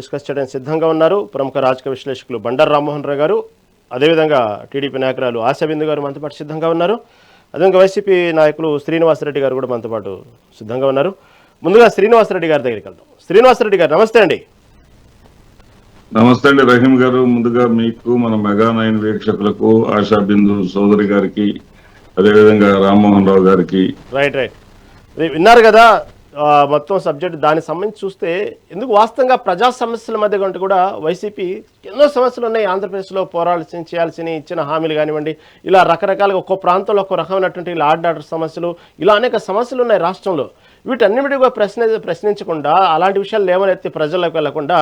Discuss చేయడానికి సిద్ధంగా ఉన్నారు ప్రముఖ రాజకీయ విశ్లేషకులు బండారు రామ్మోహన్ రావు గారు, అదేవిధంగా టీడీపీ నాయకురాలు ఆశాబిందు గారు మనతో పాటు సిద్ధంగా ఉన్నారు. అదేవిధంగా వైసీపీ నాయకులు శ్రీనివాసరెడ్డి గారు కూడా మనతో పాటు సిద్ధంగా ఉన్నారు. ముందుగా శ్రీనివాసరెడ్డి గారి దగ్గరికి వెళ్దాం. శ్రీనివాసరెడ్డి గారు నమస్తే అండి. నమస్తే అండి రహీం గారు. ముందుగా మీకు, మన మెగా9 వీక్షకులకు, ఆశాబిందు సోదరి గారికి, అదేవిధంగా రామ్మోహన్ రావు గారికి. రైట్ విన్నారు కదా మొత్తం సబ్జెక్ట్. దానికి సంబంధించి చూస్తే ఎందుకు వాస్తవంగా ప్రజా సమస్యల మధ్య కంటే కూడా వైసీపీ ఎన్నో సమస్యలు ఉన్నాయి. ఆంధ్రప్రదేశ్లో పోరాడాల్సిన చేయాల్సిన ఇచ్చిన హామీలు కానివ్వండి, ఇలా రకరకాలుగా ఒక్కో ప్రాంతంలో ఒక్కో రకమైనటువంటి లా అండ్ ఆర్డర్ సమస్యలు, ఇలా అనేక సమస్యలు ఉన్నాయి రాష్ట్రంలో. వీటన్నిటి కూడా ప్రశ్నించకుండా, అలాంటి విషయాలు లేవనెత్తి ప్రజల్లోకి వెళ్లకుండా,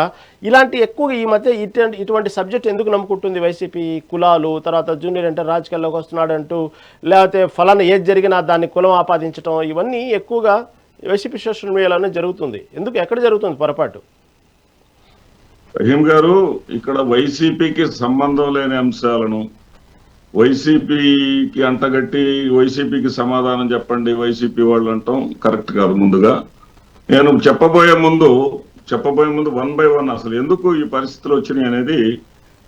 ఇలాంటి ఎక్కువగా ఈ మధ్య ఇటువంటి సబ్జెక్ట్ ఎందుకు నమ్ముకుంటుంది వైసీపీ? కులాలు, తర్వాత జూనియర్ అంటే రాజకీయాల్లోకి వస్తున్నాడు అంటూ, లేకపోతే ఫలానా ఏది జరిగినా దాన్ని కులం ఆపాదించడం, ఇవన్నీ ఎక్కువగా వైసీపీ సోషల్ మీడియాలోనే జరుగుతుంది. ఎందుకు, ఎక్కడ జరుగుతుంది పొరపాటు? రహీం గారు, ఇక్కడ వైసీపీకి సంబంధం లేని అంశాలను వైసీపీకి అంటగట్టి వైసీపీకి సమాధానం చెప్పండి వైసీపీ వాళ్ళు అంటాం కరెక్ట్ కాదు. ముందుగా నేను చెప్పబోయే ముందు 1 by 1 అసలు ఎందుకు ఈ పరిస్థితులు వచ్చినాయి అనేది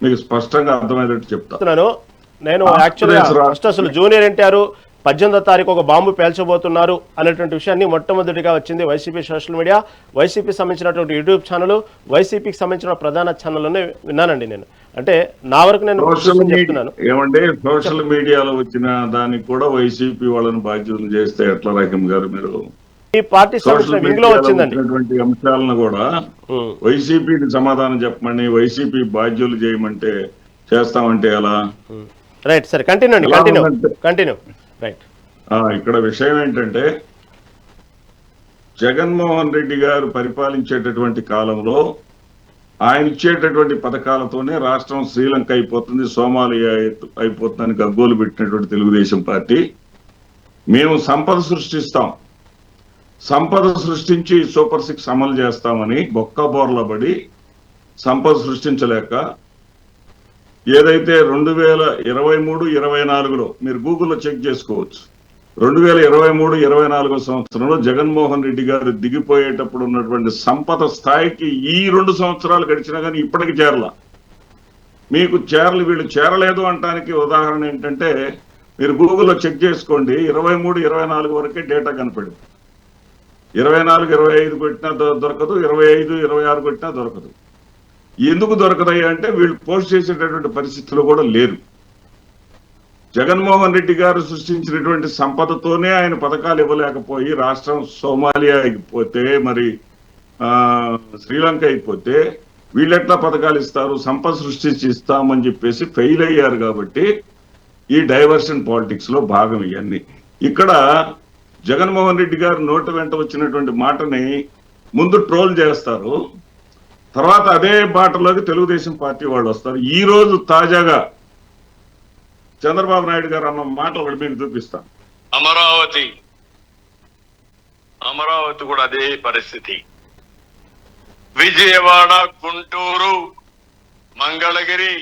మీకు స్పష్టంగా అర్థమయ్యేటట్టు చెప్తాను. నేను యాక్చువల్గా ఫస్ట్ అసలు జూనియర్ ఎన్టీఆర్ 18వ తారీఖు ఒక బాంబు పేల్చబోతున్నారు అనేటువంటి విషయాన్ని మొట్టమొదటిగా వచ్చింది వైసీపీ సోషల్ మీడియా, వైసీపీ సంబంధించినటువంటి యూట్యూబ్ ఛానల్, వైసీపీకి సంబంధించిన ప్రధాన ఛానల్లోనే విన్నానండి. నేను అంటే నా వరకు నేను చెప్తున్నాను. ఏమంటే సోషల్ మీడియాలో వచ్చిన దానికి కూడా వైసీపీ వాళ్ళని బాధ్యతలు చేస్తే ఎట్లా రకం గారు? మీరు ఈ పార్టీ సంబంధించిన వింగ్ లో వచ్చిందండి అంశాలను కూడా వైసీపీకి సమాధానం చెప్పమని, వైసీపీ బాధ్యులు చేయమంటే చేస్తామంటే ఎలా? రైట్, సరే కంటిన్యూ. రైట్, ఇక్కడ విషయం ఏంటంటే, జగన్మోహన్ రెడ్డి గారు పరిపాలించేటటువంటి కాలంలో ఆయన ఇచ్చేటటువంటి పథకాలతోనే రాష్ట్రం శ్రీలంక అయిపోతుంది, సోమాలియా అయిపోతుందని గగ్గోలు పెట్టినటువంటి తెలుగుదేశం పార్టీ, మేము సంపద సృష్టిస్తాం, సంపద సృష్టించి సూపర్ 6 అమలు చేస్తామని బొక్కబోర్లబడి సంపద సృష్టించలేక, ఏదైతే 2023-24లో మీరు గూగుల్లో చెక్ చేసుకోవచ్చు, 2023-24 సంవత్సరంలో జగన్మోహన్ రెడ్డి గారు దిగిపోయేటప్పుడు ఉన్నటువంటి సంపద స్థాయికి ఈ 2 సంవత్సరాలు గడిచినా కానీ ఇప్పటికి చేరలా. మీకు వీళ్ళు చేరలేదు అంటానికి ఉదాహరణ ఏంటంటే, మీరు గూగుల్లో చెక్ చేసుకోండి, 23-24 వరకే డేటా కనపడింది. 24-25 కొట్టినా దొరకదు, 25-26 కొట్టినా దొరకదు. ఎందుకు దొరకదయ్యా అంటే వీళ్ళు పోస్ట్ చేసేటటువంటి పరిస్థితులు కూడా లేరు. జగన్మోహన్ రెడ్డి గారు సృష్టించినటువంటి సంపదతోనే ఆయన పథకాలు ఇవ్వలేకపోయి, రాష్ట్రం సోమాలియా అయిపోతే, మరి శ్రీలంక అయిపోతే వీళ్ళెట్లా పథకాలు ఇస్తారు? సంపద సృష్టించి ఇస్తామని చెప్పేసి ఫెయిల్ అయ్యారు. కాబట్టి ఈ డైవర్షన్ పాలిటిక్స్ లో భాగం ఇవన్నీ. ఇక్కడ జగన్మోహన్ రెడ్డి గారు నోటి వెంట వచ్చినటువంటి మాటని ముందు ట్రోల్ చేస్తారు, తర్వాత అదే బాటలోకి తెలుగుదేశం పార్టీ వాళ్ళు వస్తారు. ఈ రోజు తాజాగా చంద్రబాబు నాయుడు గారు అన్న మాట ఒకటి మీకు చూపిస్తాను. అమరావతి కూడా అదే పరిస్థితి. విజయవాడ, గుంటూరు, మంగళగిరి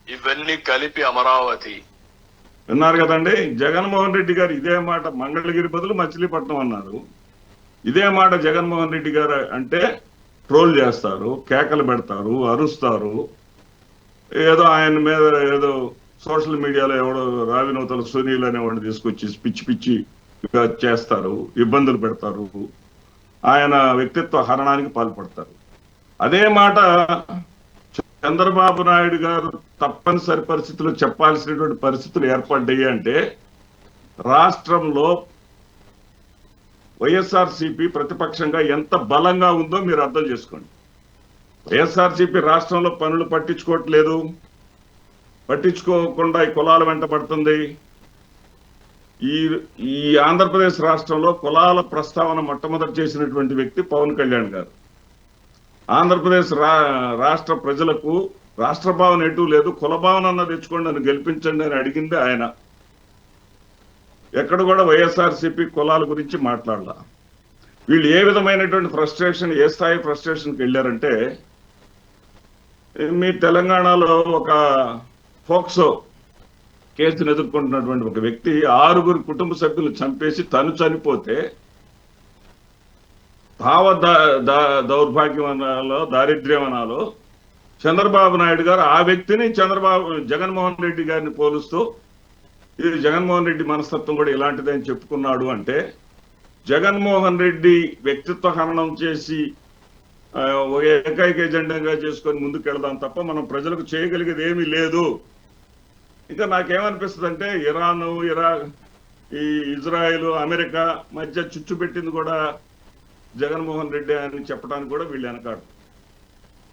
ఇవన్నీ కలిపి అమరావతి. విన్నారు కదండి, జగన్మోహన్ రెడ్డి గారు ఇదే మాట మంగళగిరి బదులు మచిలీపట్నం అన్నారు. ఇదే మాట జగన్మోహన్ రెడ్డి గారు అంటే ట్రోల్ చేస్తారు, కేకలు పెడతారు, అరుస్తారు. ఏదో ఆయన మీద ఏదో సోషల్ మీడియాలో ఎవడో రావినూతల సునీల్ అనేవాడిని తీసుకొచ్చి పిచ్చి చేస్తారు, ఇబ్బందులు పెడతారు, ఆయన వ్యక్తిత్వ హరణానికి పాల్పడతారు. అదే మాట చంద్రబాబు నాయుడు గారు తప్పనిసరి పరిస్థితులు చెప్పాల్సినటువంటి పరిస్థితులు ఏర్పడ్డాయి అంటే, రాష్ట్రంలో వైఎస్ఆర్సీపీ ప్రతిపక్షంగా ఎంత బలంగా ఉందో మీరు అర్థం చేసుకోండి. వైఎస్ఆర్సీపీ రాష్ట్రంలో పనులు పట్టించుకోకుండా ఈ కులాల వెంట పడుతుంది. ఈ ఆంధ్రప్రదేశ్ రాష్ట్రంలో కులాల ప్రస్తావన మొట్టమొదటి చేసినటువంటి వ్యక్తి పవన్ కళ్యాణ్ గారు. ఆంధ్రప్రదేశ్ రాష్ట్ర ప్రజలకు రాష్ట్ర భావన ఎటు లేదు, కుల భావన అన్న తెచ్చుకోండి, నన్ను గెలిపించండి అని అడిగింది ఆయన. ఎక్కడ కూడా వైఎస్ఆర్సీపీ కులాల గురించి మాట్లాడాల. వీళ్ళు ఏ విధమైనటువంటి ఫ్రస్ట్రేషన్, ఏ స్థాయి ఫ్రస్ట్రేషన్కి వెళ్ళారంటే, మీ తెలంగాణలో ఒక ఫోక్సో కేసును ఎదుర్కొంటున్నటువంటి ఒక వ్యక్తి 6 కుటుంబ సభ్యులు చంపేసి తను చనిపోతే భావ దౌర్భాగ్యం అనాలో దారిద్ర్యం అనాలో చంద్రబాబు నాయుడు గారు ఆ వ్యక్తిని జగన్మోహన్ రెడ్డి గారిని పోలుస్తూ ఇది జగన్మోహన్ రెడ్డి మనస్తత్వం కూడా ఇలాంటిదని చెప్పుకున్నాడు అంటే జగన్మోహన్ రెడ్డి వ్యక్తిత్వ హననం చేసి ఒక ఏకైక ఎజెండాగా చేసుకొని ముందుకెళ్దాం తప్ప మనం ప్రజలకు చేయగలిగేది ఏమీ లేదు. ఇంకా నాకేమనిపిస్తుంది అంటే ఇరాక్, ఈ ఇజ్రాయెల్, అమెరికా మధ్య చుచ్చు పెట్టింది కూడా జగన్మోహన్ రెడ్డి అని చెప్పడానికి కూడా వీళ్ళు వెనకాడు.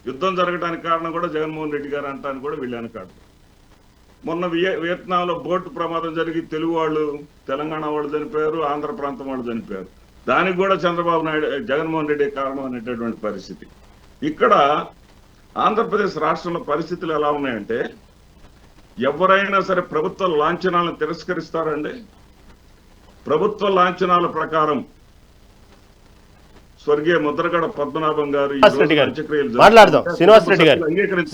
యుద్ధం జరగడానికి కారణం కూడా జగన్మోహన్ రెడ్డి గారు అంటానికి కూడా వీళ్ళు వెనకాడు. మొన్న వియత్నాంలో బోటు ప్రమాదం జరిగి తెలుగు వాళ్ళు, తెలంగాణ వాళ్ళు చనిపోయారు, ఆంధ్ర ప్రాంతం వాళ్ళు చనిపోయారు. దానికి కూడా జగన్మోహన్ రెడ్డి కారణం అనేటటువంటి పరిస్థితి. ఇక్కడ ఆంధ్రప్రదేశ్ రాష్ట్రంలో పరిస్థితులు ఎలా ఉన్నాయంటే ఎవరైనా సరే ప్రభుత్వ లాంఛనాలను తిరస్కరిస్తారండి. ప్రభుత్వ లాంఛనాల ప్రకారం స్వర్గీయ ముద్రగడ పద్మనాభం గారు మాట్లాడదాం. శ్రీనివాస్ రెడ్డి గారు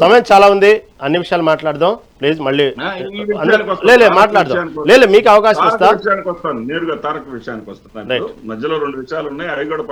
సమయం చాలా ఉంది, అన్ని విషయాలు మాట్లాడదాం ప్లీజ్. మళ్ళీ మాట్లాడదాం, మీకు అవకాశం ఇస్తాను. నేరుగా తారక విషయానికి వస్తాను. మధ్యలో 2 విషయాలు ఉన్నాయి, అవి కూడా